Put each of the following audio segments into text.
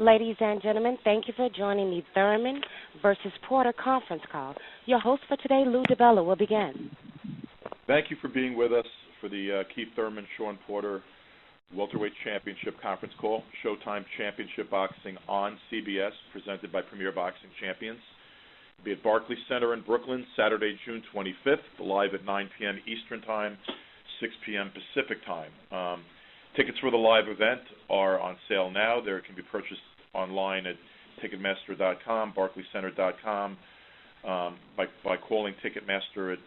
Ladies and gentlemen, thank you for joining the Thurman versus Porter conference call. Your host for today, Lou DiBella, will begin. Thank you for being with us for the Keith Thurman, Shawn Porter Welterweight Championship conference call. Showtime Championship Boxing on CBS, presented by Premier Boxing Champions. It'll be at Barclays Center in Brooklyn, Saturday, June 25th, live at 9 p.m. Eastern Time, 6 p.m. Pacific Time. Tickets for the live event are on sale now. They can be purchased online at Ticketmaster.com, BarclaysCenter.com, by calling Ticketmaster at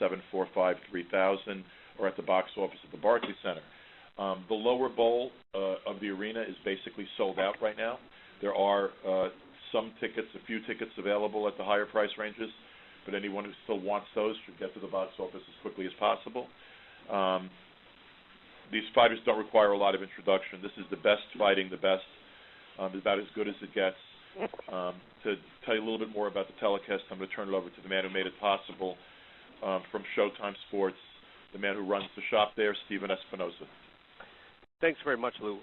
1-800-745-3000 or at the box office at the Barclays Center. The lower bowl of the arena is basically sold out right now. There are a few tickets available at the higher price ranges, but anyone who still wants those should get to the box office as quickly as possible. These fighters don't require a lot of introduction. This is the best fighting the best. About as good as it gets. To tell you a little bit more about the telecast, I'm going to turn it over to the man who made it possible from Showtime Sports, the man who runs the shop there, Steven Espinosa. Thanks very much, Lou.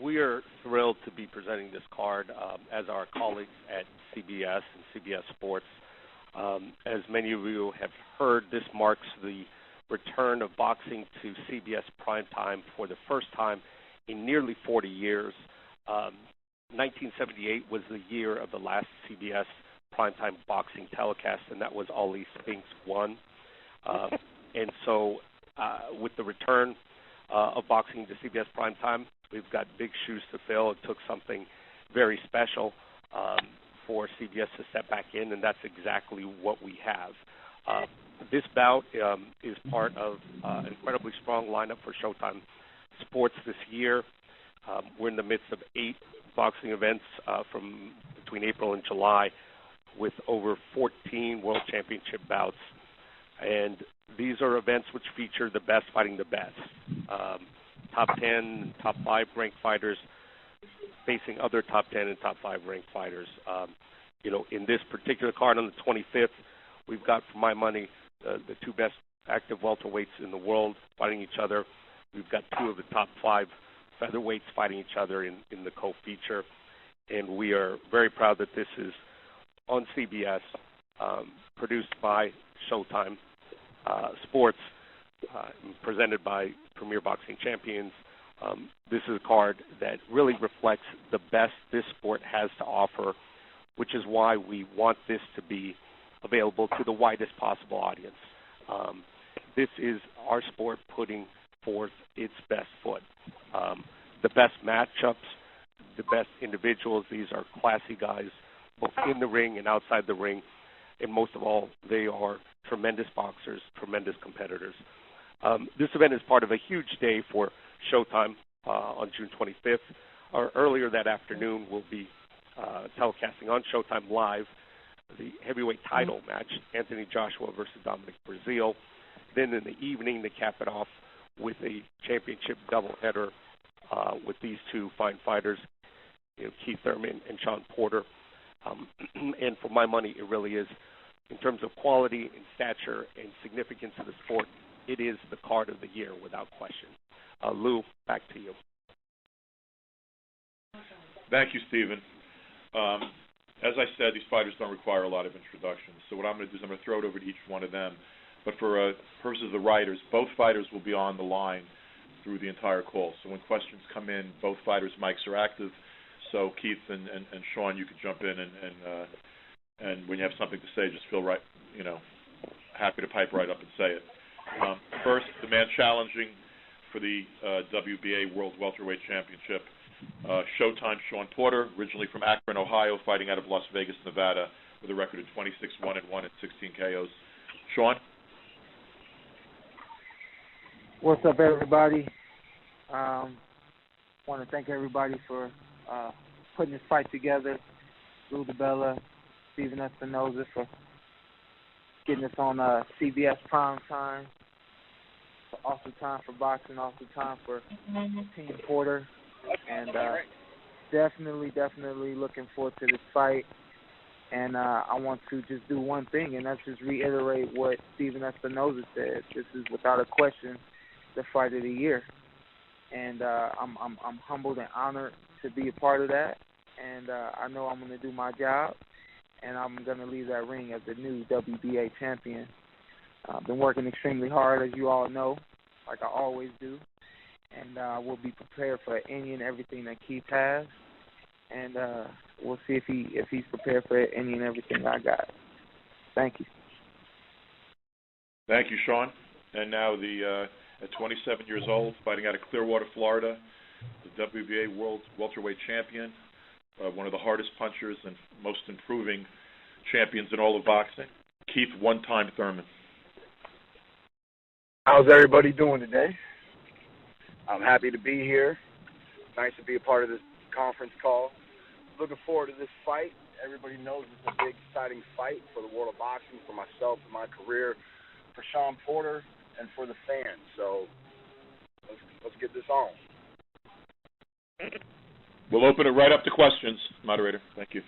We are thrilled to be presenting this card as our colleagues at CBS and CBS Sports. As many of you have heard, this marks the return of boxing to CBS primetime for the first time in nearly 40 years. 1978 was the year of the last CBS primetime boxing telecast, and that was Ali Spinks 1. And so with the return of boxing to CBS primetime, we've got big shoes to fill. It took something very special for CBS to step back in, and that's exactly what we have. This bout is part of an incredibly strong lineup for Showtime Sports this year. We're in the midst of 8 boxing events from between April and July with over 14 World Championship bouts. And these are events which feature the best fighting the best. Top 10, top 5 ranked fighters facing other top 10 and top 5 ranked fighters. In this particular card on the 25th, we've got, for my money, the 2 best active welterweights in the world fighting each other. We've got 2 of the top 5 featherweights fighting each other in the co-feature. And we are very proud that this is on CBS, produced by Showtime Sports, presented by Premier Boxing Champions. This is a card that really reflects the best this sport has to offer, which is why we want this to be available to the widest possible audience. This is our sport putting forth its best foot. The best matchups, the best individuals. These are classy guys, both in the ring and outside the ring. And most of all, they are tremendous boxers, tremendous competitors. This event is part of a huge day for Showtime on June 25th. Earlier that afternoon, we'll be telecasting on Showtime Live the heavyweight title match, Anthony Joshua versus Dominic Breazeale. Then in the evening, to cap it off with a championship doubleheader with these 2 fine fighters, Keith Thurman and Shawn Porter. And for my money, it really is, in terms of quality and stature and significance of the sport, it is the card of the year without question. Lou, back to you. Thank you, Steven. As I said, these fighters don't require a lot of introduction. So what I'm going to do is I'm going to throw it over to each one of them. But for purposes of the writers, both fighters will be on the line through the entire call. So when questions come in, both fighters' mics are active. So Keith and Shawn, you could jump in and when you have something to say, just feel right, happy to pipe right up and say it. First, the man challenging for the WBA World Welterweight Championship, Showtime Shawn Porter, originally from Akron, Ohio, fighting out of Las Vegas, Nevada, with a record of 26-1-1 and 16 KOs. Shawn? What's up, everybody? Want to thank everybody for putting this fight together. Lou DiBella, Steven Espinosa for getting us on CBS prime time. Awesome time for boxing, awesome time for Team Porter. And definitely looking forward to this fight. And I want to just do one thing, and that's just reiterate what Steven Espinosa said. This is, without a question, the fight of the year. And I'm humbled and honored to be a part of that, and I know I'm going to do my job, and I'm going to leave that ring as the new WBA champion. I've been working extremely hard, as you all know, like I always do, and we'll be prepared for any and everything that Keith has, and we'll see if he's prepared for any and everything I got. Thank you. Thank you, Shawn. And now at 27 years old, fighting out of Clearwater, Florida, the WBA World Welterweight Champion, one of the hardest punchers and most improving champions in all of boxing, Keith one-time Thurman. How's everybody doing today? I'm happy to be here. Nice to be a part of this conference call. Looking forward to this fight. Everybody knows it's a big, exciting fight for the world of boxing, for myself, for my career, for Shawn Porter, and for the fans. So let's get this on. We'll open it right up to questions, moderator. Thank you.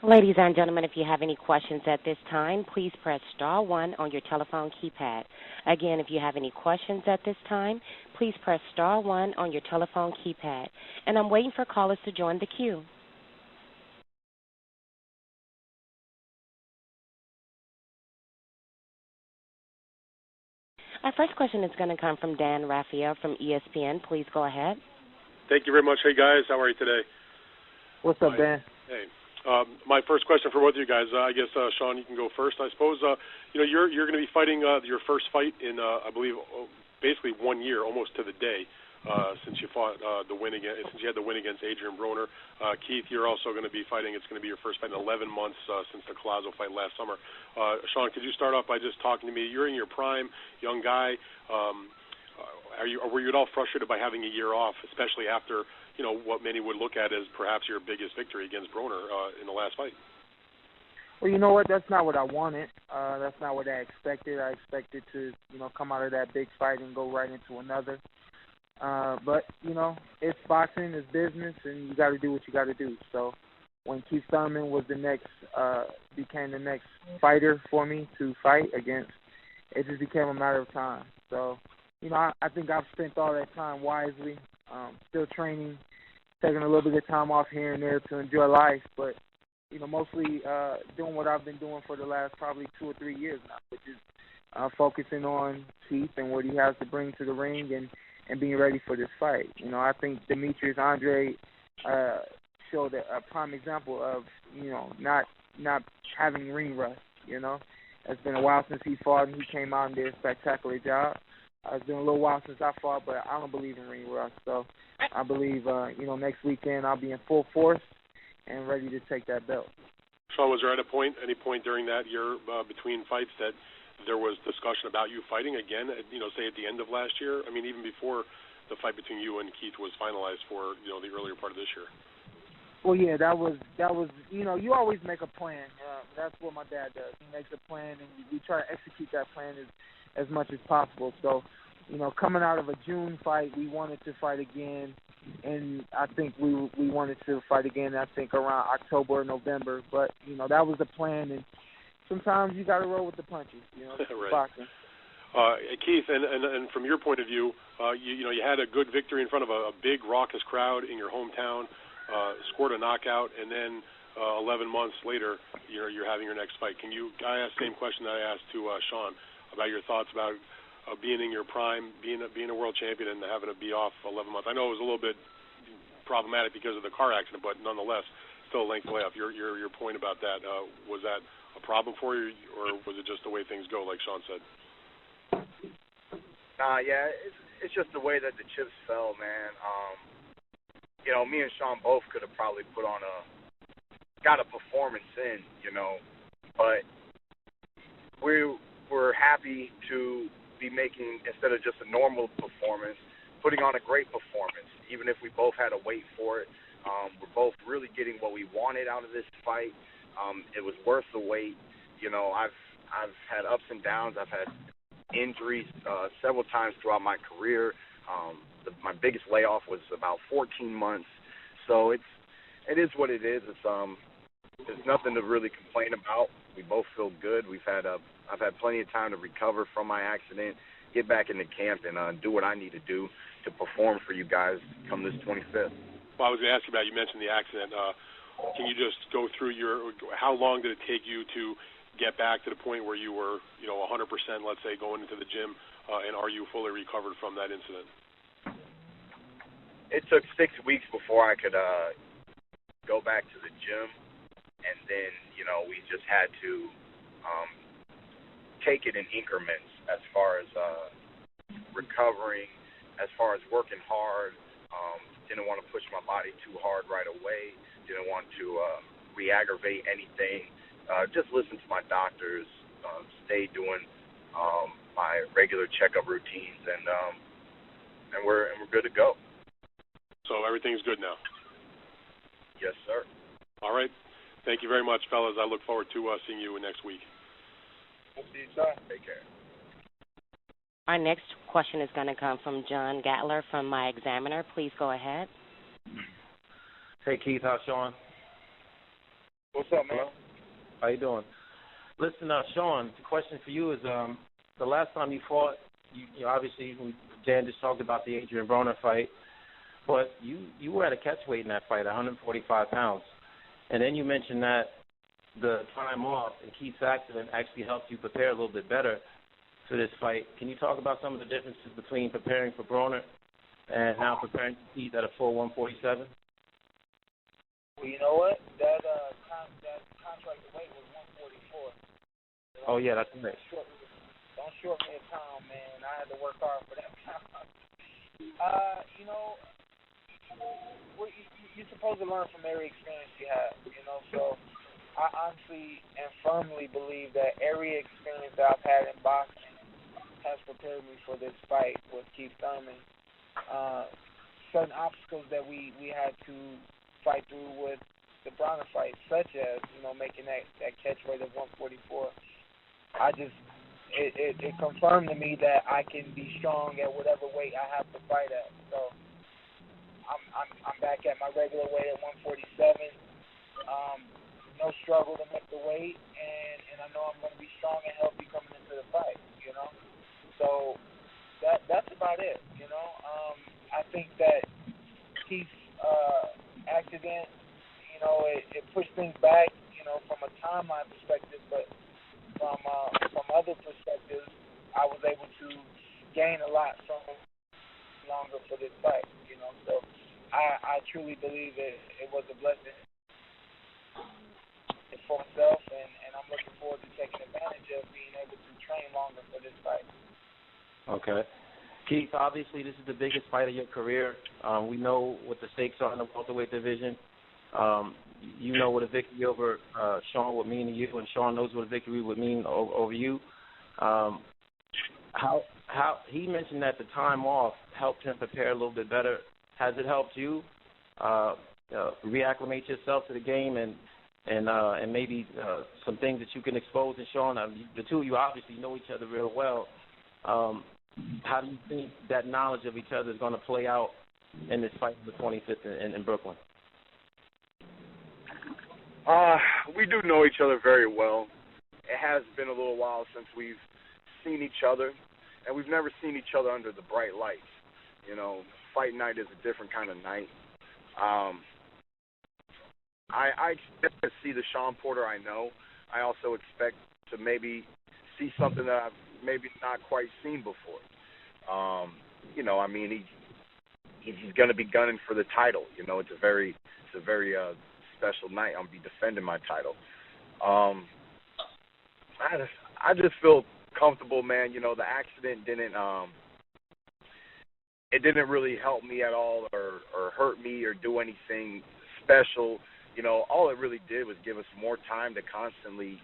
Ladies and gentlemen, if you have any questions at this time, please press star 1 on your telephone keypad. Again, if you have any questions at this time, please press star 1 on your telephone keypad. And I'm waiting for callers to join the queue. Our first question is going to come from Dan Raphael from ESPN. Please go ahead. Thank you very much. Hey, guys. How are you today? What's up, Dan? Hey. My first question for both of you guys, I guess, Shawn, you can go first, I suppose. You're going to be fighting your first fight in, I believe, basically 1 year, almost to the day, since you fought since you had the win against Adrian Broner. Keith, you're also going to be fighting. It's going to be your first fight in 11 months since the Collazo fight last summer. Shawn, could you start off by just talking to me? You're in your prime, young guy. Were you at all frustrated by having a year off, especially after what many would look at as perhaps your biggest victory against Broner in the last fight? Well, you know what? That's not what I wanted. That's not what I expected. I expected to, come out of that big fight and go right into another. But, it's boxing, it's business, and you got to do what you got to do. So when Keith Thurman was became the next fighter for me to fight against, it just became a matter of time. So, I think I've spent all that time wisely, still training, taking a little bit of time off here and there to enjoy life, but, mostly doing what I've been doing for the last probably 2 or 3 years now, which is focusing on Keith and what he has to bring to the ring and being ready for this fight. I think Demetrius Andre showed a prime example of, not having ring rust, It's been a while since he fought, and he came out and did a spectacular job. It's been a little while since I fought, but I don't believe in ring rust. So I believe, next weekend I'll be in full force and ready to take that belt. Shawn, was there any point during that year between fights that there was discussion about you fighting again, say at the end of last year? I mean, even before the fight between you and Keith was finalized for, the earlier part of this year. Well, yeah, that was. You always make a plan. That's what my dad does. He makes a plan, and we try to execute that plan as much as possible. So, coming out of a June fight, we wanted to fight again, and I think we wanted to fight again, I think, around October or November. But, that was the plan, and sometimes you got to roll with the punches, Right. Boxing. Keith, and from your point of view, you had a good victory in front of a big, raucous crowd in your hometown, scored a knockout, and then 11 months later, you're having your next fight. I asked the same question that I asked to Shawn about your thoughts about being in your prime, being a world champion, and having to be off 11 months. I know it was a little bit problematic because of the car accident, but nonetheless, still a lengthy layoff. Your point about that, was that a problem for you, or was it just the way things go, like Shawn said? Yeah, it's just the way that the chips fell, man. Me and Shawn both could have probably got a performance in, but we were happy to be making, instead of just a normal performance, putting on a great performance, even if we both had to wait for it. We're both really getting what we wanted out of this fight. It was worth the wait. I've had ups and downs. I've had injuries several times throughout my career. My biggest layoff was about 14 months. So it is what it is. There's nothing to really complain about. We both feel good. I've had plenty of time to recover from my accident get back into camp and do what I need to do to perform for you guys come this 25th. Well, I was going to ask you about, you mentioned the accident. Can you just go through how long did it take you to get back to the point where you were, 100%, let's say, going into the gym, and are you fully recovered from that incident? It took 6 weeks before I could go back to the gym, and then, we just had to take it in increments as far as recovering, as far as working hard. Didn't want to push my body too hard right away. Didn't want to re-aggravate anything. Just listen to my doctors, stay doing my regular checkup routines, and we're good to go. So everything's good now? Yes, sir. All right. Thank you very much, fellas. I look forward to seeing you next week. We'll see you, sir. Take care. Our next question is going to come from John Gatler from My Examiner. Please go ahead. Hey, Keith. How's Shawn? What's up, man? How you doing? Listen, Shawn, the question for you is the last time you fought, you obviously, Dan just talked about the Adrian Broner fight, but you were at a catch weight in that fight, 145 pounds. And then you mentioned that the time off and Keith's accident actually helped you prepare a little bit better for this fight. Can you talk about some of the differences between preparing for Broner and now preparing for Keith at a full 147? Well, you know what? That contract weight was 144. Oh, yeah, that's nice. Don't short me a pound, man. I had to work hard for that pound. You're supposed to learn from every experience you have, so I honestly and firmly believe that every experience that I've had in boxing has prepared me for this fight with Keith Thurman. Certain obstacles that we had to fight through with the Broner fight, such as, making that catch weight of 144. It confirmed to me that I can be strong at whatever weight I have to fight at. So I'm back at my regular weight at 147. No struggle to make the weight, and I know I'm going to be strong and healthy coming into the fight. So that's about it. I think that Keith's accident, it pushed things back, from a timeline perspective, but from other perspectives, I was able to gain a lot from longer for this fight. So I truly believe it was a blessing for myself, and I'm looking forward to taking advantage of being able to train longer for this fight. Okay. Keith, obviously this is the biggest fight of your career. We know what the stakes are in the welterweight division. You know what a victory over Shawn would mean to you, and Shawn knows what a victory would mean over you. How he mentioned that the time off helped him prepare a little bit better. Has it helped you reacclimate yourself to the game and maybe some things that you can expose in Shawn? The two of you obviously know each other real well. How do you think that knowledge of each other is going to play out in this fight for the 25th in Brooklyn? We do know each other very well. It has been a little while since we've seen each other, and we've never seen each other under the bright lights. Fight night is a different kind of night. I expect to see the Shawn Porter I know. I also expect to maybe see something that I've maybe not quite seen before. He's going to be gunning for the title. It's a very special night. I'm going to be defending my title. I just feel comfortable, man. The accident didn't really help me at all or hurt me or do anything special. All it really did was give us more time to constantly,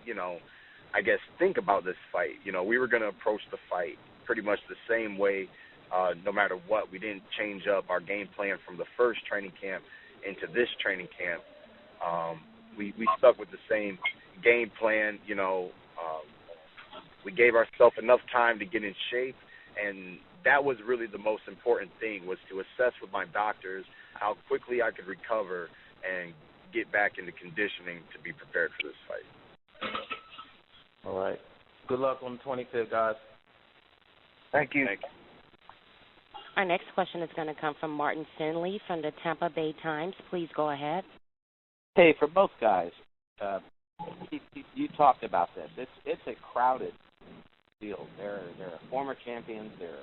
think about this fight. We were going to approach the fight pretty much the same way, no matter what. We didn't change up our game plan from the first training camp into this training camp. We stuck with the same game plan. We gave ourselves enough time to get in shape, and that was really the most important thing, was to assess with my doctors how quickly I could recover and get back into conditioning to be prepared for this fight. All right. Good luck on the 25th, guys. Thank you. Thank you. Our next question is going to come from Martin Finley from the Tampa Bay Times. Please go ahead. Hey, for both guys, you talked about this. It's a crowded field. There are former champions. There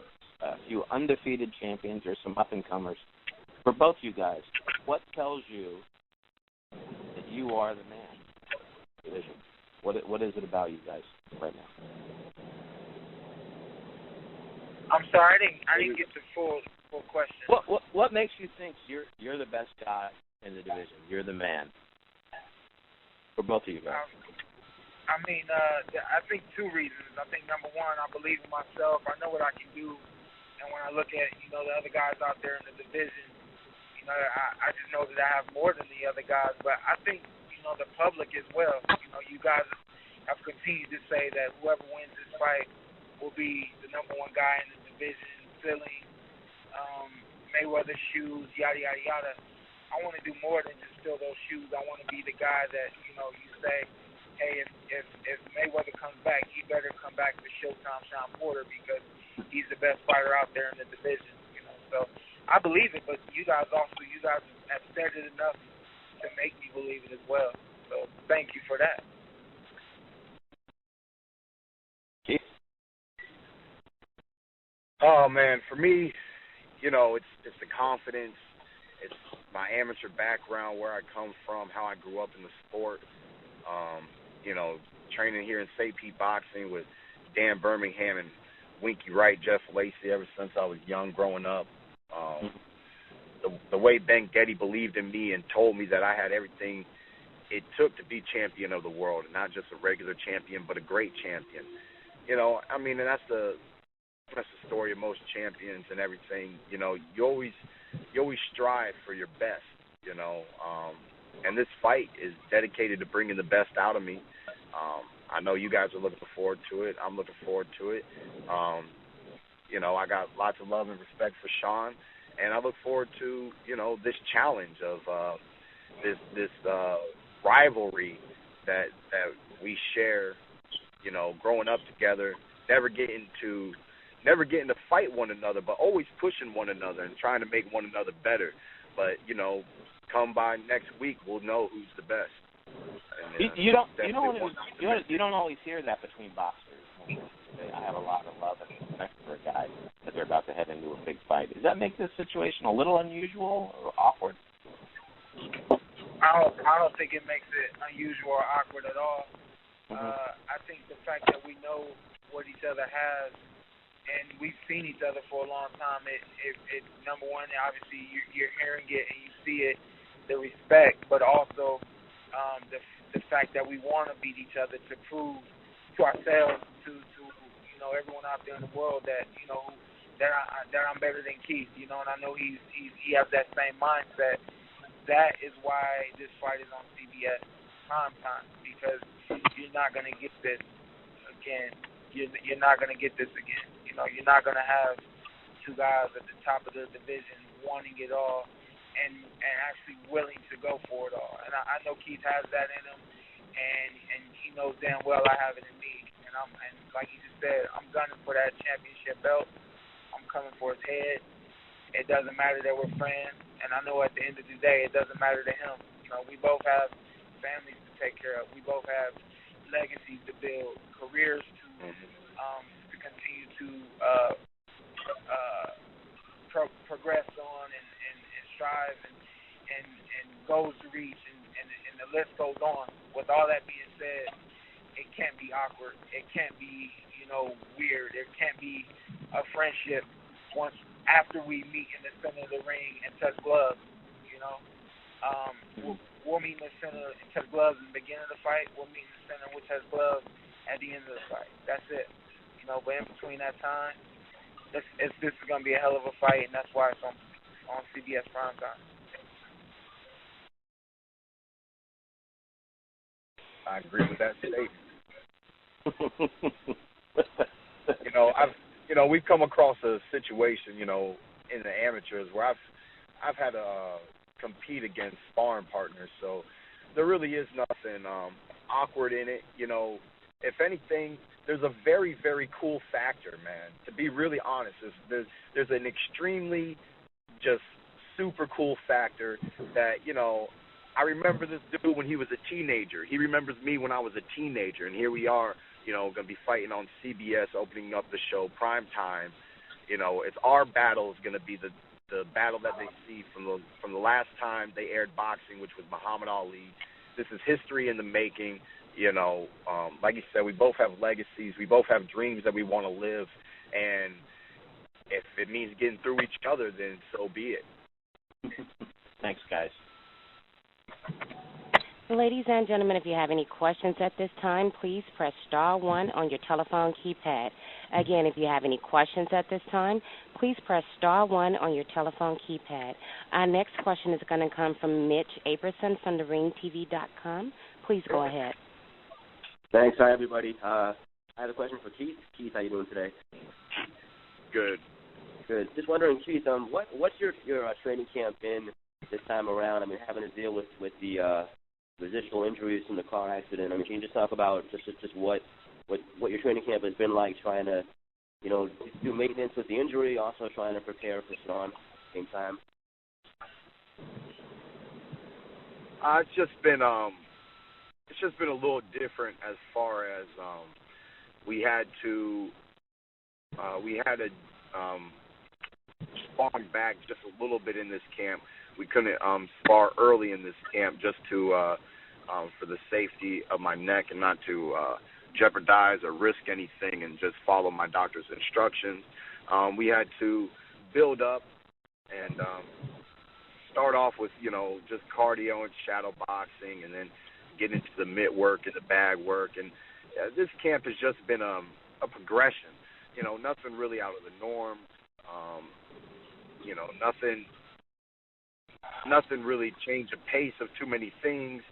are a few undefeated champions. There's some up-and-comers. For both you guys, what tells you that you are the man in the division? What is it about you guys right now? I'm sorry, I didn't get the full question. What makes you think you're the best guy in the division? You're the man. For both of you guys. I think two reasons. I think number one, I believe in myself. I know what I can do, and when I look at the other guys out there in the division, I just know that I have more than the other guys. But I think the public as well. You guys have continued to say that whoever wins this fight will be the number one guy in the division, filling Mayweather's shoes, yada yada yada. I want to do more than just fill those shoes. I want to be the guy that you say, hey, if Mayweather comes back, he better come back to Showtime Shawn Porter because he's the best fighter out there in the division. So I believe it, but you guys have said it enough to make me believe it as well. So thank you for that. Keith? Oh man, for me, it's the confidence. It's my amateur background, where I come from, how I grew up in the sport. Training here in St. Pete Boxing with Dan Birmingham and Winky Wright, Jeff Lacey, ever since I was young growing up. The way Ben Getty believed in me and told me that I had everything it took to be champion of the world, and not just a regular champion, but a great champion. And that's the story of most champions and everything. You always strive for your best, and this fight is dedicated to bringing the best out of me. I know you guys are looking forward to it. I'm looking forward to it. I got lots of love and respect for Shawn, and I look forward to, this challenge of this rivalry that we share, growing up together, never getting to fight one another, but always pushing one another and trying to make one another better. But, come by next week, we'll know who's the best. And, you don't always hear that between boxers. I have a lot of love and respect for a guy that they're about to head into a big fight. Does that make this situation a little unusual or awkward? I don't think it makes it unusual or awkward at all. I think the fact that we know what each other has and we've seen each other for a long time, it number one, obviously you're hearing it and you see it, the respect, but also the fact that we want to beat each other to prove to ourselves, to everyone out there in the world that that I'm better than Keith, and I know he has that same mindset. That is why this fight is on CBS prime time, because you're not going to get this again. You're not going to get this again. You're not going to have two guys at the top of the division wanting it all and actually willing to go for it all. And I know Keith has that in him, and he knows damn well I have it in me. And like he just said, I'm gunning for that championship belt. I'm coming for his head. It doesn't matter that we're friends, and I know at the end of the day, it doesn't matter to him. We both have families to take care of. We both have legacies to build, careers to continue to progress on and strive and goals to reach, and the list goes on. With all that being said, it can't be awkward. It can't be, weird. It can't be a friendship once after we meet in the center of the ring and touch gloves. We'll meet in the center and touch gloves in the beginning of the fight. We'll meet in the center and we'll touch gloves at the end of the fight. That's it. But in between that time, this is going to be a hell of a fight, and that's why it's on CBS primetime. I agree with that statement. We've come across a situation, in the amateurs where I've had to compete against sparring partners, so there really is nothing awkward in it. If anything, there's a very, very cool factor, man. To be really honest, there's an extremely just super cool factor that, you know, I remember this dude when he was a teenager. He remembers me when I was a teenager, and here we are, you know, going to be fighting on CBS, opening up the show, prime time. You know, it's our battle is going to be the battle that they see from the last time they aired boxing, which was Muhammad Ali. This is history in the making. You know, like you said, we both have legacies. We both have dreams that we want to live, and if it means getting through each other, then so be it. Thanks, guys. Ladies and gentlemen, if you have any questions at this time, please press star 1 on your telephone keypad. Again, if you have any questions at this time, please press star 1 on your telephone keypad. Our next question is going to come from Mitch Aberson from theringtv.com. Please go ahead. Thanks. Hi, everybody. I have a question for Keith. Keith, how you doing today? Good. Good. Just wondering, Keith, what's your training camp been this time around? I mean, having to deal with the residual injuries from the car accident. I mean, can you just talk about just what your training camp has been like, trying to, you know, do maintenance with the injury, also trying to prepare for Shawn at the same time? It's just been a little different as far as we had to spawn back just a little bit in this camp. We couldn't spar early in this camp just to for the safety of my neck and not to jeopardize or risk anything, and just follow my doctor's instructions. We had to build up and start off with, you know, just cardio and shadow boxing, and then get into the mitt work and the bag work. And this camp has just been a progression. You know, nothing really out of the norm. You know, nothing really changed the pace of too many things.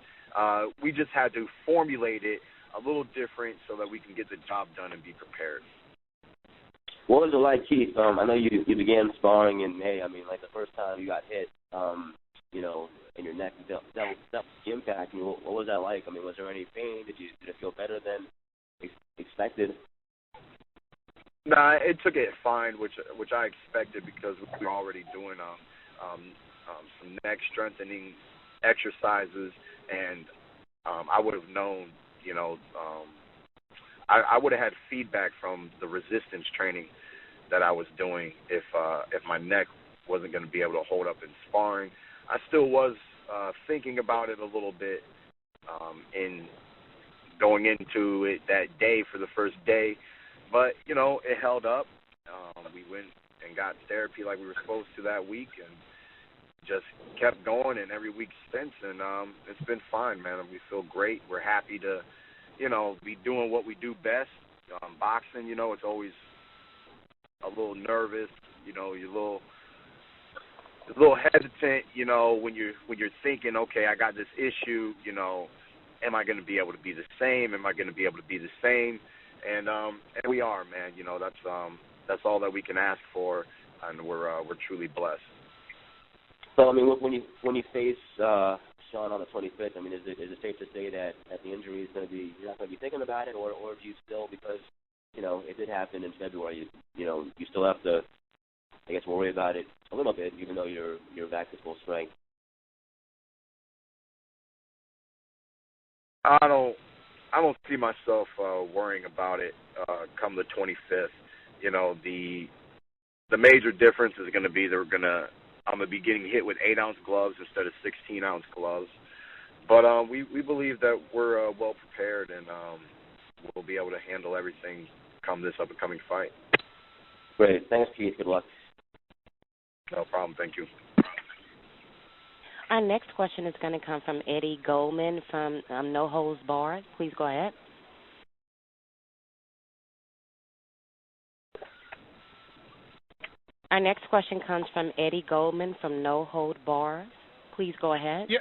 We just had to formulate it a little different so that we can get the job done and be prepared. What was it like, Keith? I know you began sparring in May. I mean, like the first time you got hit, you know, in your neck, that impact. I mean, what was that like? I mean, was there any pain? Did it feel better than expected? Nah, it took it fine, which I expected, because we were already doing some neck strengthening exercises, and I would have known, you know, I would have had feedback from the resistance training that I was doing if my neck wasn't going to be able to hold up in sparring. I still was thinking about it a little bit in going into it that day for the first day, but, you know, it held up. We went and got therapy like we were supposed to that week, and just kept going, and every week since, and it's been fine, man. We feel great. We're happy to, you know, be doing what we do best. Boxing, you know, it's always a little nervous. You know, you're a little hesitant. You know, when you're thinking, okay, I got this issue. You know, am I going to be able to be the same? Am I going to be able to be the same? And we are, man. You know, that's all that we can ask for, and we're truly blessed. So, I mean, when you face Shawn on the 25th, I mean, is it safe to say that the injury is going to be, you're not going to be thinking about it, or do you still, because, you know, it did happen in February, you know, you still have to, I guess, worry about it a little bit, even though you're back to full strength? I don't see myself worrying about it come the 25th. You know, the major difference is going to be I'm going to be getting hit with 8-ounce gloves instead of 16-ounce gloves. But we believe that we're well prepared, and we'll be able to handle everything come this up-and-coming fight. Great. Thanks, Keith. Good luck. No problem. Thank you. Our next question is going to come from Eddie Goldman from No Holds Barred. Please go ahead. Our next question comes from Eddie Goldman from No Hold Barred. Please go ahead. Yeah.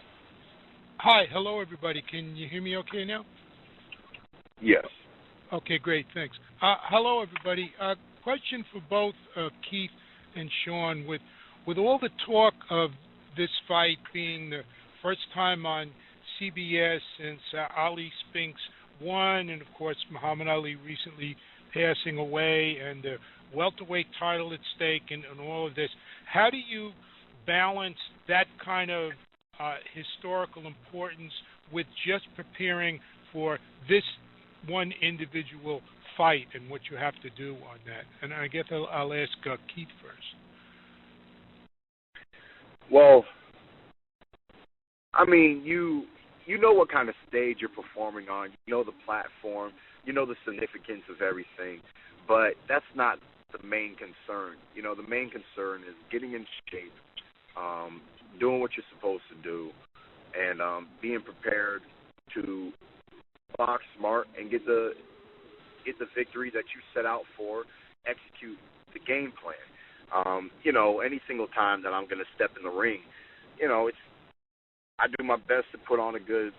Hi. Hello, everybody. Can you hear me okay now? Yes. Okay, great. Thanks. Hello, everybody. Question for both Keith and Shawn. With all the talk of this fight being the first time on CBS since Ali Spink's one, and of course Muhammad Ali recently passing away, and the welterweight title at stake, and all of this. How do you balance that kind of historical importance with just preparing for this one individual fight and what you have to do on that? And I guess I'll ask Keith first. Well, I mean, you know what kind of stage you're performing on. You know the platform. You know the significance of everything. But that's not the main concern. You know, the main concern is getting in shape, doing what you're supposed to do, and being prepared to box smart and get the victory that you set out for, execute the game plan. You know, any single time that I'm going to step in the ring, you know, I do my best to put on a good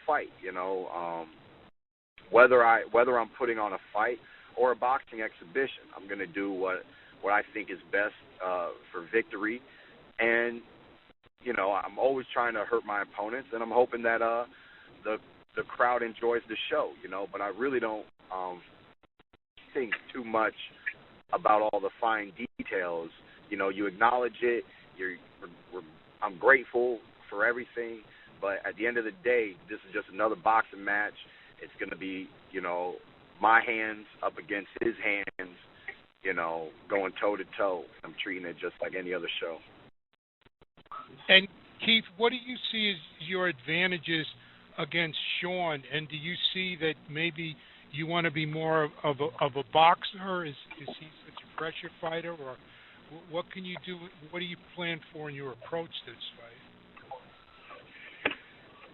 fight. You know, whether I'm putting on a fight or a boxing exhibition, I'm going to do what I think is best for victory. And you know, I'm always trying to hurt my opponents, and I'm hoping that the crowd enjoys the show. You know, but I really don't think too much about all the fine details. You know, you acknowledge it. I'm grateful for everything, but at the end of the day, this is just another boxing match. It's going to be, you know, my hands up against his hands, you know, going toe-to-toe. I'm treating it just like any other show. And, Keith, what do you see as your advantages against Shawn? And do you see that maybe you want to be more of a boxer? Is he such a pressure fighter? Or what can you do? What do you plan for in your approach to this fight?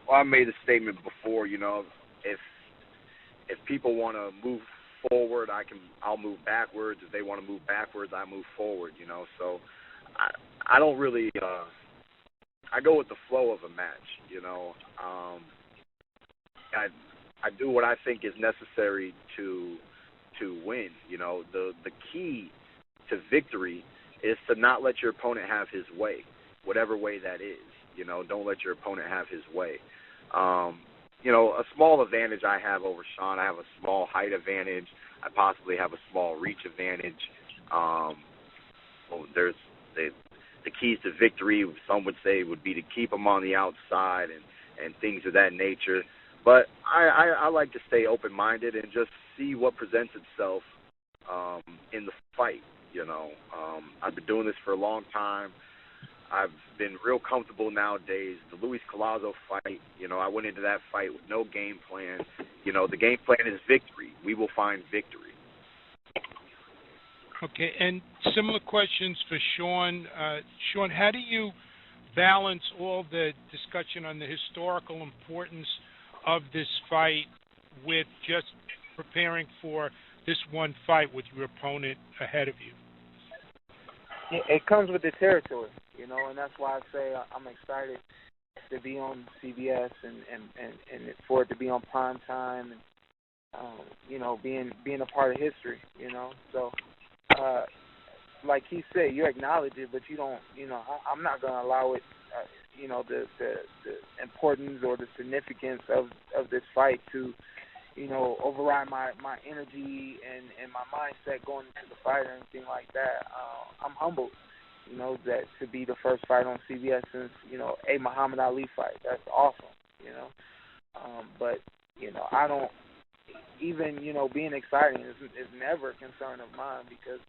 Well, I made a statement before, you know, if people want to move forward, I'll move backwards. If they want to move backwards, I move forward, you know. So I don't really I go with the flow of a match, you know. I do what I think is necessary to win, you know. The key to victory is to not let your opponent have his way, whatever way that is. You know, don't let your opponent have his way. You know, a small advantage I have over Shawn, I have a small height advantage. I possibly have a small reach advantage. There's the keys to victory, some would say, would be to keep him on the outside and things of that nature. But I like to stay open-minded and just see what presents itself in the fight, you know. I've been doing this for a long time. I've been real comfortable nowadays. The Luis Collazo fight, you know, I went into that fight with no game plan. You know, the game plan is victory. We will find victory. Okay, and similar questions for Shawn. Shawn, how do you balance all the discussion on the historical importance of this fight with just preparing for this one fight with your opponent ahead of you? It comes with the territory, you know, and that's why I say I'm excited to be on CBS and for it to be on prime time and you know, being a part of history, you know. So like he said, you acknowledge it, but you don't, you know, I'm not going to allow it, you know, the importance or the significance of this fight to, you know, override my energy and my mindset going into the fight or anything like that. I'm humbled, you know, that to be the first fight on CBS since, you know, a Muhammad Ali fight. That's awesome, you know. But, you know, I don't, even, you know, being exciting is never a concern of mine, because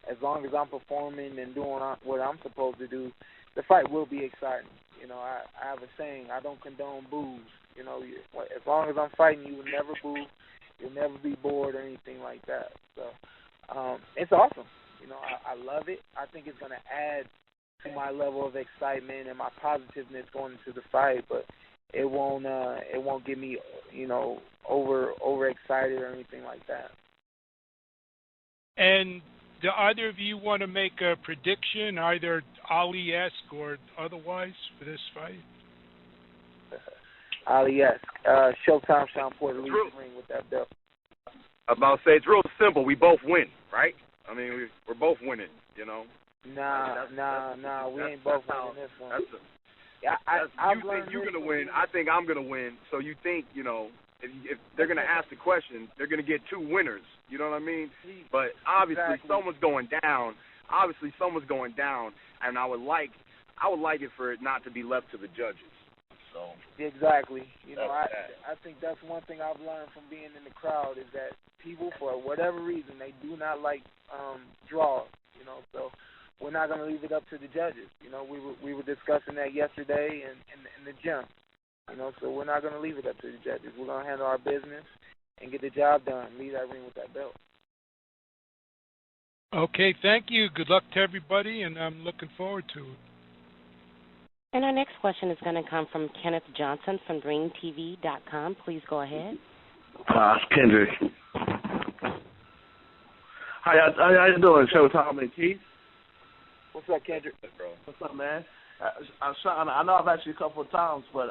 as long as I'm performing and doing what I'm supposed to do, the fight will be exciting. You know, I have a saying, I don't condone boos. You know, as long as I'm fighting, you will never boo. You'll never be bored or anything like that. So it's awesome. You know, I love it. I think it's going to add to my level of excitement and my positiveness going into the fight, but it won't get me, you know, over excited or anything like that. And do either of you want to make a prediction, either Ali-esque or otherwise, for this fight? Ali-esque. Showtime, Shawn Porter leads the ring with that belt. I'm about to say, it's real simple. We both win, right? I mean, we're both winning, you know. Nah, we ain't both winning this one. You think you're going to win. I think I'm going to win. So you think, you know, if they're going to ask the question, they're going to get two winners. You know what I mean? But obviously someone's going down. Obviously someone's going down, and I would like it for it not to be left to the judges. So exactly. You know, I think that's one thing I've learned from being in the crowd is that people, for whatever reason, they do not like draws. You know, so we're not going to leave it up to the judges. You know, we were discussing that yesterday in the gym. You know, so we're not going to leave it up to the judges. We're going to handle our business and get the job done. Leave that ring with that belt. Okay, thank you. Good luck to everybody, and I'm looking forward to it. And our next question is going to come from Kenneth Johnson from DreamTV.com. Please go ahead. It's Kendrick. How you doing, Showtime and Keith? What's up, Kendrick? What's up, man? Shawn, I know I've asked you a couple of times, but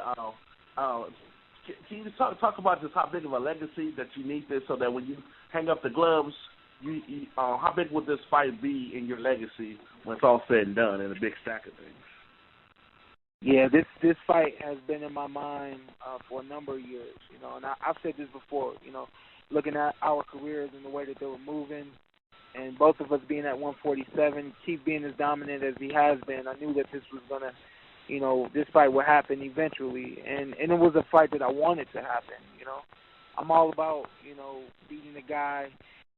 can you just talk about just how big of a legacy that you need this, so that when you hang up the gloves, you how big would this fight be in your legacy when it's all said and done in a big stack of things? Yeah, this fight has been in my mind for a number of years, you know, and I've said this before, you know, looking at our careers and the way that they were moving, and both of us being at 147, Keith being as dominant as he has been, I knew that this was going to, you know, this fight would happen eventually, and it was a fight that I wanted to happen, you know. I'm all about, you know, beating the guy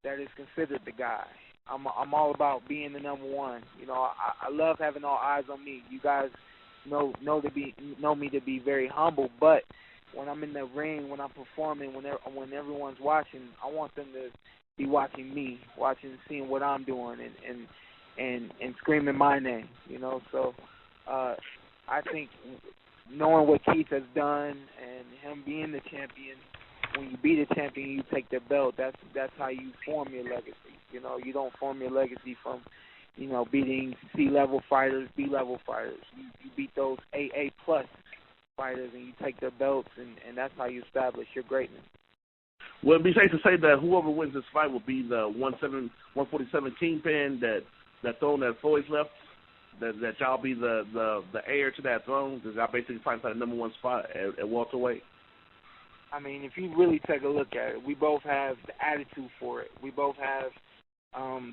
that is considered the guy. I'm all about being the number one. You know, I love having all eyes on me. You guys know me to be very humble, but when I'm in the ring, when I'm performing, when everyone's watching, I want them to be watching me, seeing what I'm doing, and screaming my name. You know, so I think knowing what Keith has done and him being the champion, when you beat a champion, you take their belt. That's how you form your legacy. You know, you don't form your legacy from, you know, beating C-level fighters, B-level fighters. You beat those AA plus fighters, and you take their belts, and that's how you establish your greatness. Well, it'd be safe to say that whoever wins this fight will be the 147 kingpin that throne that Floyd's left. That y'all be the heir to that throne. Because y'all basically fighting for the number one spot at welterweight. I mean, if you really take a look at it, we both have the attitude for it. We both have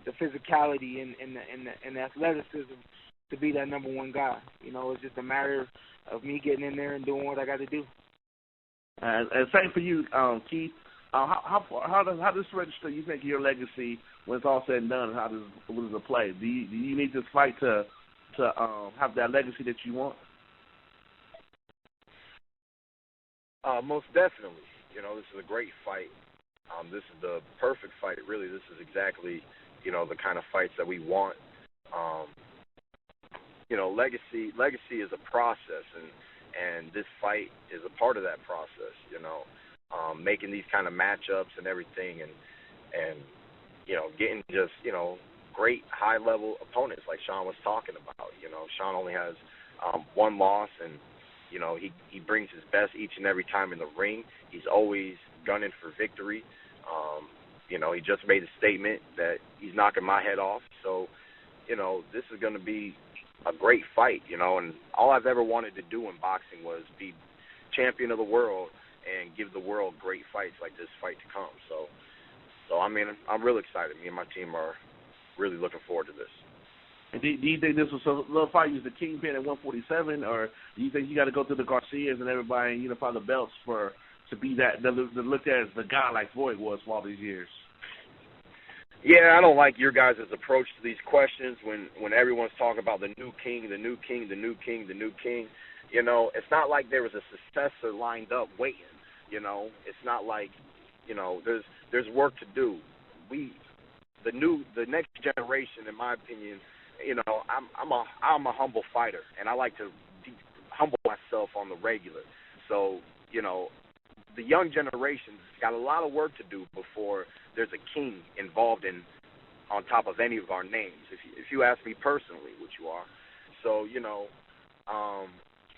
the physicality and the athleticism to be that number one guy. You know, it's just a matter of me getting in there and doing what I got to do. And same for you, Keith. How does this register? You think your legacy when it's all said and done? What does it play? Do you need this fight to have that legacy that you want? Most definitely. You know, this is a great fight. This is the perfect fight. Really, this is exactly, you know, the kind of fights that we want. You know, legacy is a process, and this fight is a part of that process. You know, making these kind of matchups and everything, and you know, getting just, you know, great high level opponents like Shawn was talking about. You know, Shawn only has one loss, and you know, he brings his best each and every time in the ring. He's always gunning for victory. You know, he just made a statement that he's knocking my head off. So, you know, this is going to be a great fight, you know, and all I've ever wanted to do in boxing was be champion of the world and give the world great fights like this fight to come. So I mean, I'm really excited. Me and my team are really looking forward to this. And do you think this was solidify you as the kingpin at 147, or do you think you got to go through the Garcias and everybody and unify the belts to be that to look at as the guy like Floyd was for all these years? Yeah, I don't like your guys' approach to these questions when everyone's talking about the new king, the new king, the new king, the new king. You know, it's not like there was a successor lined up waiting. You know, it's not like, you know, there's work to do. The next generation, in my opinion, you know, I'm a humble fighter, and I like to humble myself on the regular. So, you know, the young generation's got a lot of work to do before there's a king involved on top of any of our names. If you ask me personally, which you are, so you know,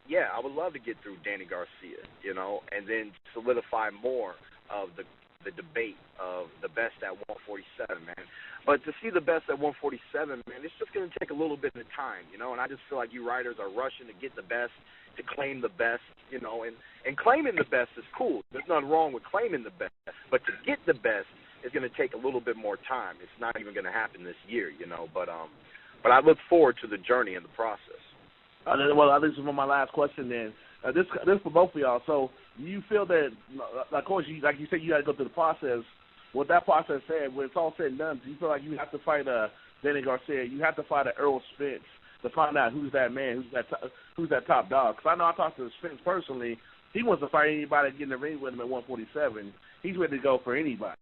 yeah, I would love to get through Danny Garcia, you know, and then solidify more of the the debate of the best at 147, man. But to see the best at 147, man, it's just going to take a little bit of time, you know. And I just feel like you writers are rushing to get the best, to claim the best, you know. And claiming the best is cool. There's nothing wrong with claiming the best. But to get the best is going to take a little bit more time. It's not even going to happen this year, you know. But I look forward to the journey and the process. Well, this is my last question then. This for both of y'all. So you feel that, of course, like you said, you got to go through the process. What that process said, when it's all said and done, do you feel like you have to fight Danny Garcia? You have to fight Earl Spence to find out who's that man, who's that top dog? Because I know I talked to Spence personally. He wants to fight anybody to get in the ring with him at 147. He's ready to go for anybody.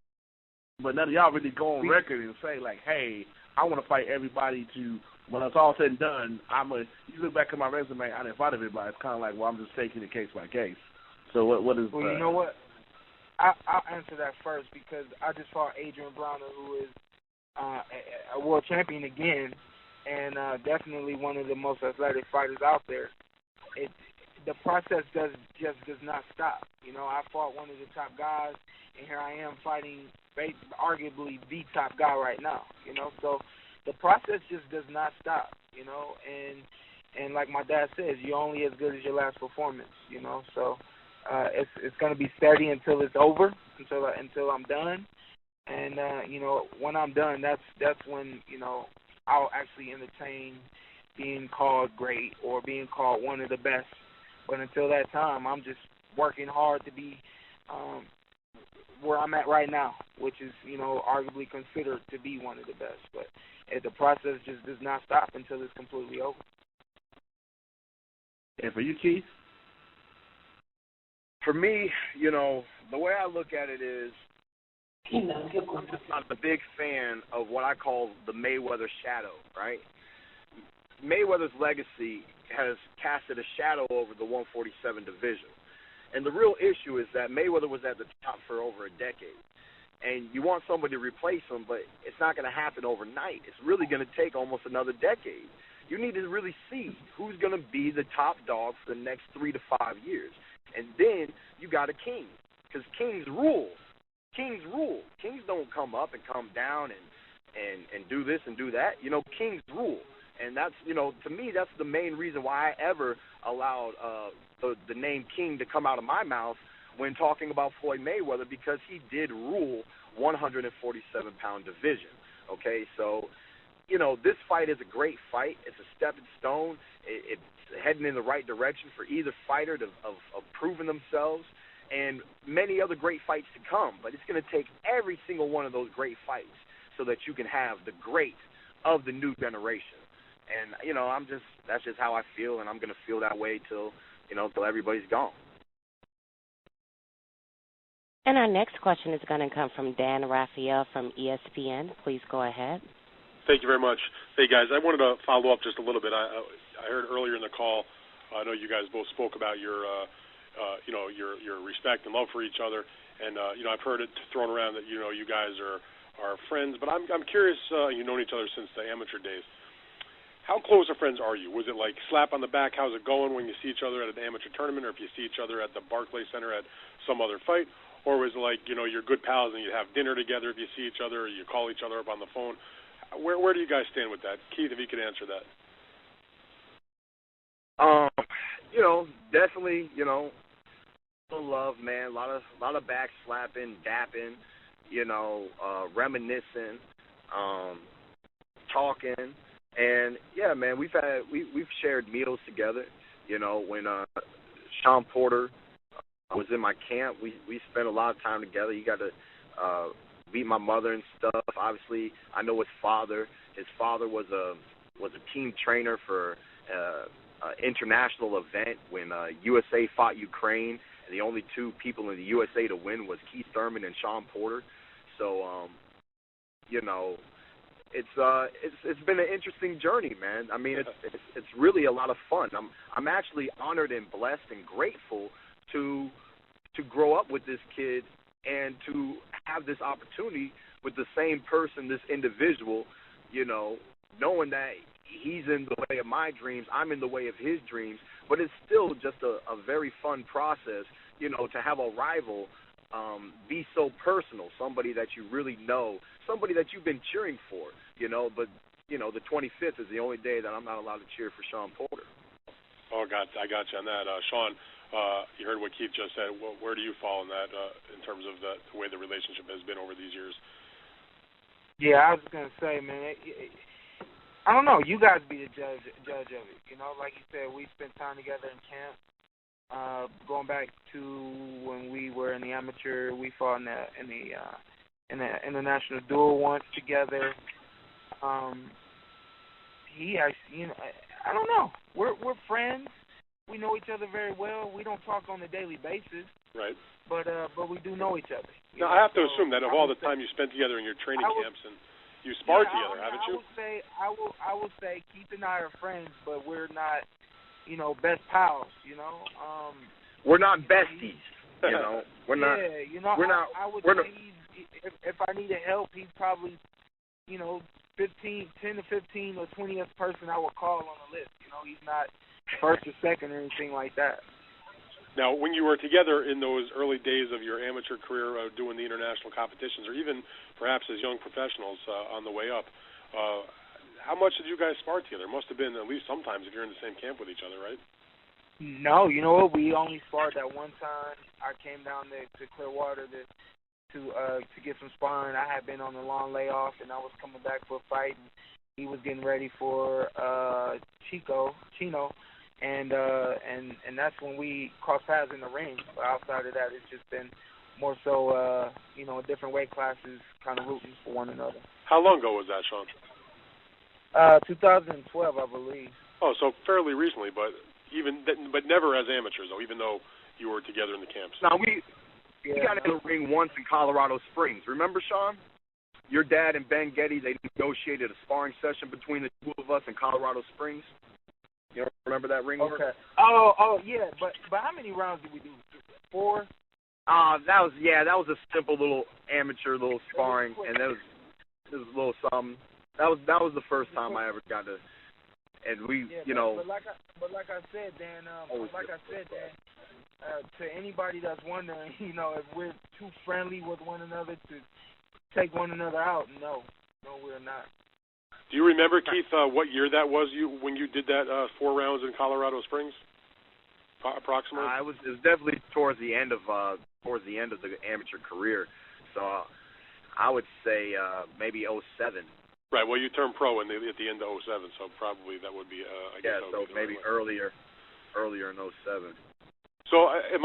But none of y'all really go on record and say, like, hey, I want to fight everybody to, when it's all said and done, you look back at my resume, I didn't fight everybody. It's kind of like, well, I'm just taking it case by case. So what is... Well, you know what? I'll answer that first because I just fought Adrian Broner, who is a world champion again, and definitely one of the most athletic fighters out there. The process does not stop. You know, I fought one of the top guys, and here I am fighting arguably the top guy right now. You know, so the process just does not stop. You know, and like my dad says, you're only as good as your last performance. You know, so. It's going to be steady until it's over, until I'm done, and you know, when I'm done, that's when, you know, I'll actually entertain being called great or being called one of the best. But until that time, I'm just working hard to be where I'm at right now, which is, you know, arguably considered to be one of the best. But the process just does not stop until it's completely over. And for you, Keith? For me, you know, the way I look at it is I'm just not a big fan of what I call the Mayweather shadow, right? Mayweather's legacy has casted a shadow over the 147 division. And the real issue is that Mayweather was at the top for over a decade. And you want somebody to replace him, but it's not going to happen overnight. It's really going to take almost another decade. You need to really see who's going to be the top dog for the next 3 to 5 years. And then you got a king, because kings rule. Kings rule. Kings don't come up and come down and do this and do that. You know, kings rule. And that's, you know, to me, that's the main reason why I ever allowed the name king to come out of my mouth when talking about Floyd Mayweather, because he did rule 147-pound division. Okay, so, you know, this fight is a great fight. It's a stepping stone. It's heading in the right direction for either fighter of proving themselves, and many other great fights to come. But it's going to take every single one of those great fights so that you can have the great of the new generation. And, you know, that's just how I feel, and I'm going to feel that way till everybody's gone. And our next question is going to come from Dan Raphael from ESPN. Please go ahead. Thank you very much. Hey, guys, I wanted to follow up just a little bit. I heard earlier in the call, I know you guys both spoke about your respect and love for each other, and you know, I've heard it thrown around that, you know, you guys are friends. But I'm curious. You've known each other since the amateur days. How close of friends are you? Was it like slap on the back, how's it going when you see each other at an amateur tournament, or if you see each other at the Barclays Center at some other fight? Or was it like, you know, you're good pals and you have dinner together if you see each other, or you call each other up on the phone? Where do you guys stand with that? Keith, if you could answer that. You know, definitely, you know, love, man. A lot of back slapping, dapping, you know, reminiscing, talking, and yeah, man, we've shared meals together. You know, when Shawn Porter was in my camp, we spent a lot of time together. You got to meet my mother and stuff. Obviously, I know his father. His father was a team trainer for international event when USA fought Ukraine, and the only two people in the USA to win was Keith Thurman and Shawn Porter. So, you know, it's been an interesting journey, man. I mean, it's really a lot of fun. I'm actually honored and blessed and grateful to grow up with this kid and to have this opportunity with the same person, this individual, you know, knowing that he's in the way of my dreams, I'm in the way of his dreams, but it's still just a very fun process, you know, to have a rival be so personal, somebody that you really know, somebody that you've been cheering for, but, the 25th is the only day that I'm not allowed to cheer for Shawn Porter. Oh, I got you on that. Shawn, you heard what Keith just said. Where do you fall in that in terms of the way the relationship has been over these years? Yeah, I was going to say, man, I don't know. You guys be the judge of it. Like you said, we spent time together in camp. Going back to when we were in the amateur, we fought in the international duel once together. He actually, I don't know. We're friends. We know each other very well. We don't talk on a daily basis. Right. But we do know each other. Now, I have to assume that of all the time you spent together in your training camps and you sparred together, haven't you? I would say Keith and I are friends, but we're not, best pals. We're not besties. We're not. Yeah, we're not. I would we're say if I needed help, he's probably, 10 to 15 or 20th person I would call on the list. He's not first or second or anything like that. Now, when you were together in those early days of your amateur career doing the international competitions, or even perhaps as young professionals on the way up, how much did you guys spar together? It must have been at least sometimes if you're in the same camp with each other, right? No, you know what? We only sparred that one time. I came down to Clearwater to get some sparring. I had been on a long layoff, and I was coming back for a fight. And he was getting ready for Chino. And that's when we crossed paths in the ring. But outside of that, it's just been more so, different weight classes, kind of rooting for one another. How long ago was that, Shawn? 2012, I believe. Oh, so fairly recently, but never as amateurs, though, even though you were together in the camps. Now, we got in the ring once in Colorado Springs. Remember, Shawn? Your dad and Ben Getty, they negotiated a sparring session between the two of us in Colorado Springs. You remember that ring work? Okay. Oh, yeah. But how many rounds did we do? 4? That was a simple little amateur little sparring, and it was a little something. That was the first time I ever got to, and we, But like I said, Dan. To anybody that's wondering, if we're too friendly with one another to take one another out, no, we're not. Do you remember, Keith, what year that was when you did that 4 rounds in Colorado Springs, approximately? It was definitely towards the end of the amateur career, so I would say maybe 07. Right. Well, you turned pro at the end of 07, so probably that would be. I guess so maybe earlier in 07. So I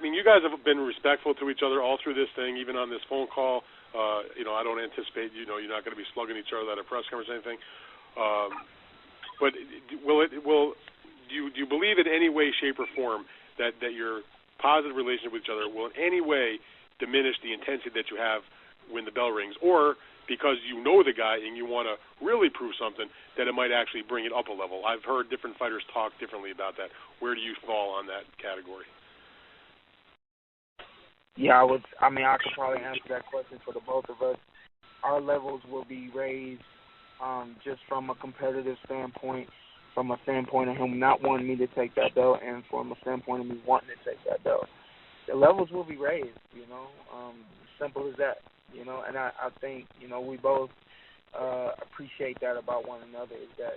mean, you guys have been respectful to each other all through this thing, even on this phone call. I don't anticipate, you're not going to be slugging each other at a press conference or anything. But do you believe in any way, shape, or form that your positive relationship with each other will in any way diminish the intensity that you have when the bell rings, or because you know the guy and you want to really prove something, that it might actually bring it up a level? I've heard different fighters talk differently about that. Where do you fall on that category? Yeah, I could probably answer that question for the both of us. Our levels will be raised just from a competitive standpoint, from a standpoint of him not wanting me to take that belt, and from a standpoint of me wanting to take that belt. The levels will be raised, simple as that, and I think, we both appreciate that about one another, is that,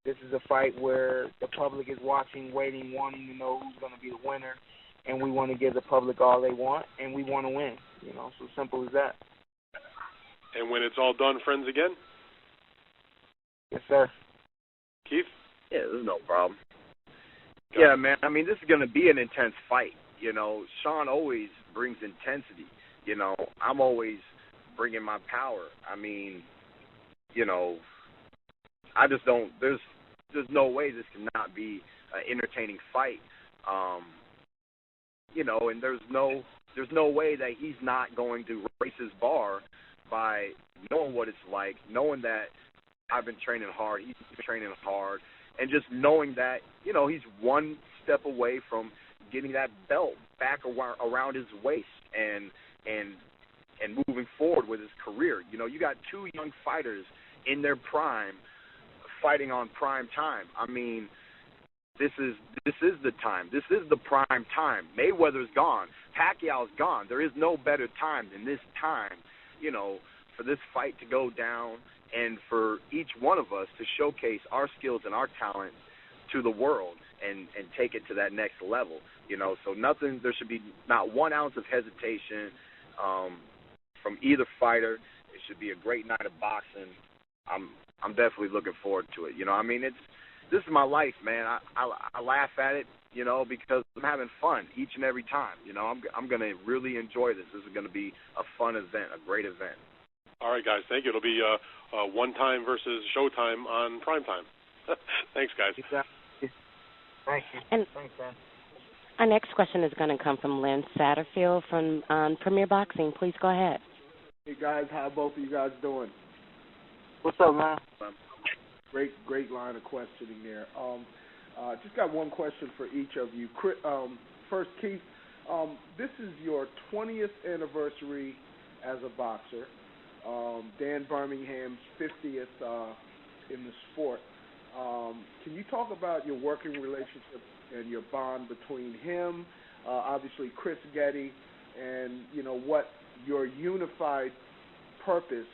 this is a fight where the public is watching, waiting, wanting to know who's going to be the winner. And we want to give the public all they want, and we want to win. So simple as that. And when it's all done, friends again? Yes, sir. Keith? Yeah, there's no problem. Yeah, man. I mean, this is going to be an intense fight. Shawn always brings intensity. I'm always bringing my power. I mean, I just don't. There's no way this cannot be an entertaining fight. And there's no way that he's not going to raise his bar by knowing what it's like, knowing that I've been training hard, he's been training hard, and just knowing that, he's one step away from getting that belt back around his waist and moving forward with his career. You got 2 young fighters in their prime fighting on prime time. I mean, this is the time. This is the prime time. Mayweather's gone. Pacquiao's gone. There is no better time than this time, for this fight to go down and for each one of us to showcase our skills and our talent to the world and take it to that next level. So there should be not 1 ounce of hesitation from either fighter. It should be a great night of boxing. I'm definitely looking forward to it. This is my life, man. I laugh at it, because I'm having fun each and every time. I'm going to really enjoy this. This is going to be a fun event, a great event. All right, guys. Thank you. It'll be one time versus Showtime on prime time. Thanks, guys. Exactly. Thank you. And thanks, man. our next question is going to come from Lynn Satterfield from Premier Boxing. Please go ahead. Hey, guys. How both of you guys doing? What's up, man? Great line of questioning there. Just got one question for each of you. First, Keith, this is your 20th anniversary as a boxer. Dan Birmingham's 50th in the sport. Can you talk about your working relationship and your bond between him, obviously Chris Getty, and what your unified purpose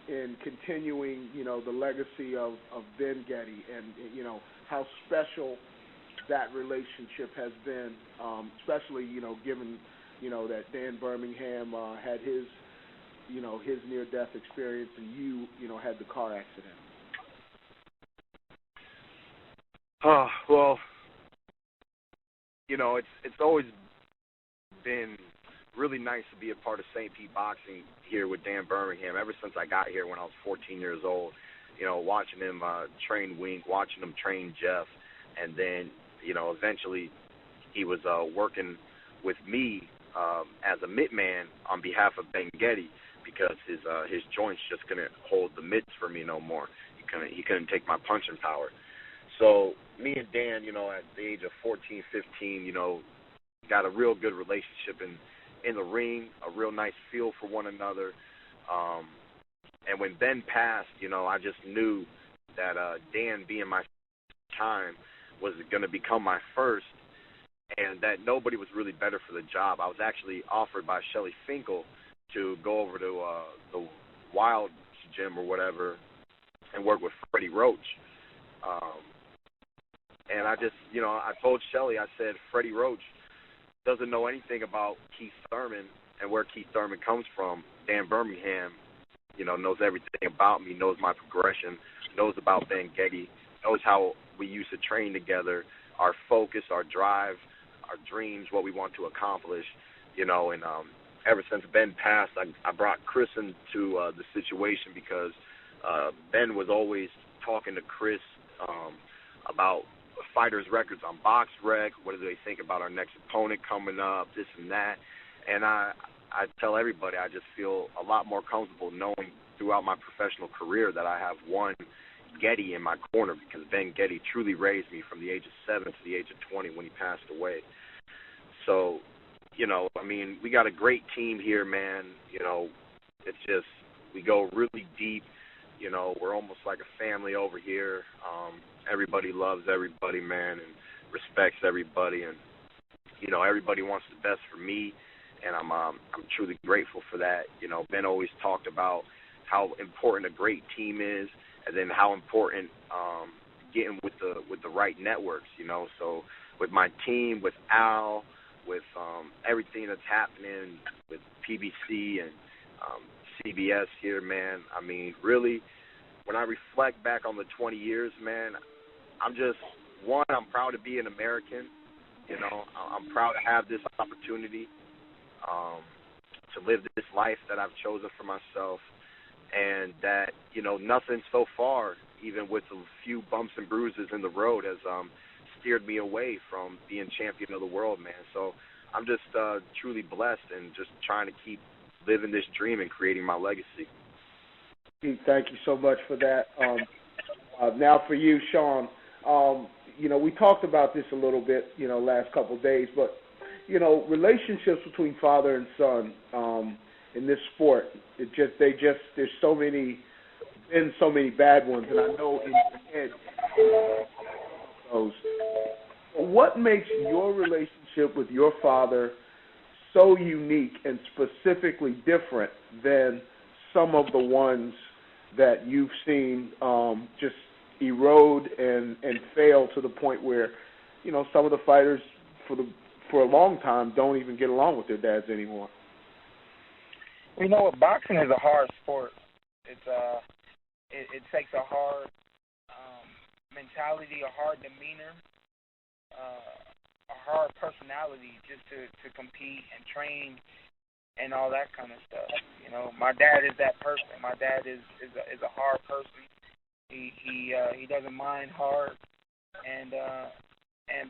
in continuing, the legacy of Ben Getty, and how special that relationship has been, especially given that Dan Birmingham had his his near-death experience, and you had the car accident. Well, it's always been really nice to be a part of St. Pete Boxing here with Dan Birmingham ever since I got here when I was 14 years old. Watching him train Wink, watching him train Jeff, and then, eventually he was working with me as a mitt man on behalf of Ben Getty because his joints just couldn't hold the mitts for me no more. He couldn't take my punching power. So me and Dan, at the age of 14, 15, got a real good relationship in the ring, a real nice feel for one another. And when Ben passed, I just knew that Dan being my time was going to become my first, and that nobody was really better for the job. I was actually offered by Shelly Finkel to go over to the Wild Gym or whatever and work with Freddie Roach. And I just, I told Shelly, I said, Freddie Roach doesn't know anything about Keith Thurman and where Keith Thurman comes from. Dan Birmingham, knows everything about me, knows my progression, knows about Ben Getty, knows how we used to train together, our focus, our drive, our dreams, what we want to accomplish, and ever since Ben passed, I brought Chris into the situation because Ben was always talking to Chris about fighters' records on BoxRec, what do they think about our next opponent coming up, this and that. And I tell everybody I just feel a lot more comfortable knowing throughout my professional career that I have one Getty in my corner, because Ben Getty truly raised me from the age of 7 to the age of 20 when he passed away. So, we got a great team here, man. It's just, we go really deep. We're almost like a family over here. Everybody loves everybody, man, and respects everybody, and everybody wants the best for me, and I'm truly grateful for that. Ben always talked about how important a great team is, and then how important getting with the right networks. So with my team, with Al, with everything that's happening with PBC and CBS here, man. Really, when I reflect back on the 20 years, man, I'm proud to be an American. I'm proud to have this opportunity to live this life that I've chosen for myself, and that, nothing so far, even with a few bumps and bruises in the road, has steered me away from being champion of the world, man. So I'm just truly blessed and just trying to keep living this dream and creating my legacy. Thank you so much for that. Now for you, Shawn. We talked about this a little bit, last couple of days, but, relationships between father and son in this sport, there's so many bad ones, and I know in your head those. what makes your relationship with your father so unique and specifically different than some of the ones that you've seen just erode and fail to the point where, you know, some of the fighters for a long time don't even get along with their dads anymore? You know what? Boxing is a hard sport. It takes a hard mentality, a hard demeanor, a hard personality just to compete and train and all that kind of stuff. You know, my dad is that person. My dad is a hard person. He doesn't mind hard,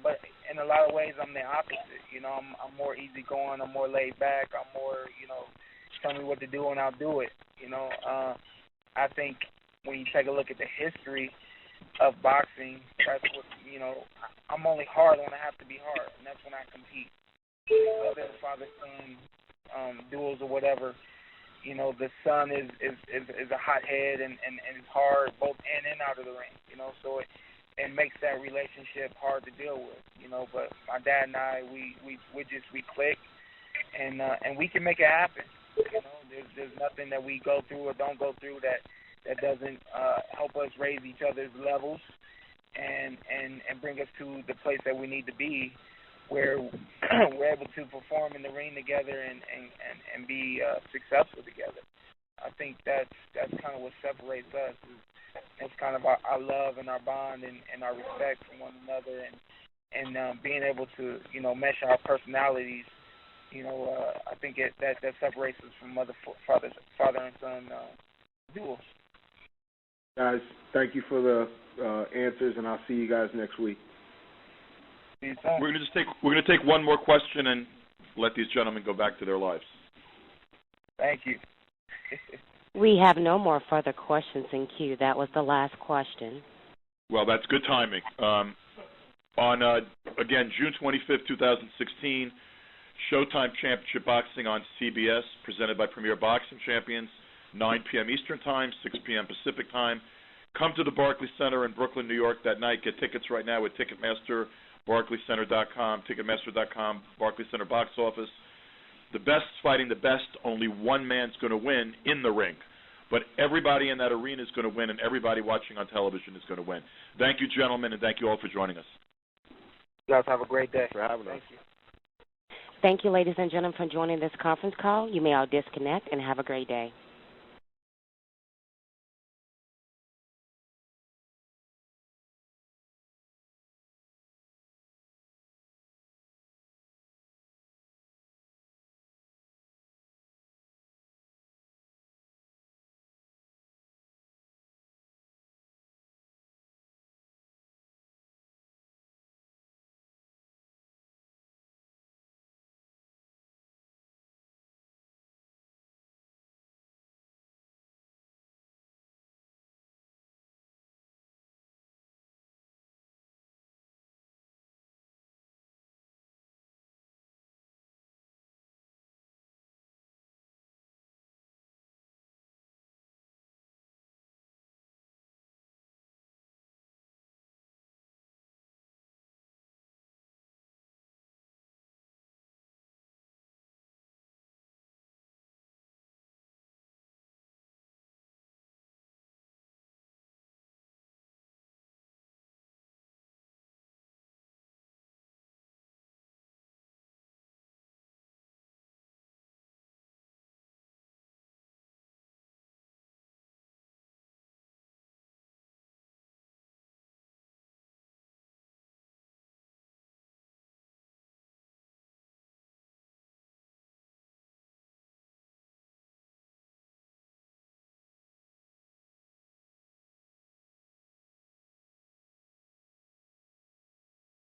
but in a lot of ways I'm the opposite. You know, I'm more easygoing. I'm more laid back. I'm more, you know, tell me what to do and I'll do it. You know, I think when you take a look at the history of boxing, that's what, you know, I'm only hard when I have to be hard, and that's when I compete. Whether it's father-son duels or whatever, you know, the son is a hothead and is hard both in and out of the ring, you know, so it makes that relationship hard to deal with, you know. But my dad and I, we click, and we can make it happen. You know, there's nothing that we go through or don't go through that doesn't help us raise each other's levels and bring us to the place that we need to be, where we're able to perform in the ring together and be successful together. I think that's kind of what separates us. It's kind of our love and our bond and our respect for one another, and being able to, you know, mesh our personalities. You know, I think that separates us from other father and son duels. Guys, thank you for the answers, and I'll see you guys next week. We're gonna take one more question and let these gentlemen go back to their lives. Thank you. We have no more further questions in queue. That was the last question. Well, that's good timing. On again, June 25th, 2016, Showtime Championship Boxing on CBS, presented by Premier Boxing Champions, 9 p.m. Eastern Time, 6 p.m. Pacific Time. Come to the Barclays Center in Brooklyn, New York that night. Get tickets right now at Ticketmaster, BarclaysCenter.com, Ticketmaster.com, Barclays Center box office. The best's fighting the best. Only one man's going to win in the ring. But everybody in that arena is going to win, and everybody watching on television is going to win. Thank you, gentlemen, and thank you all for joining us. You guys have a great day. For having us. Thank you. Thank you, ladies and gentlemen, for joining this conference call. You may all disconnect and have a great day.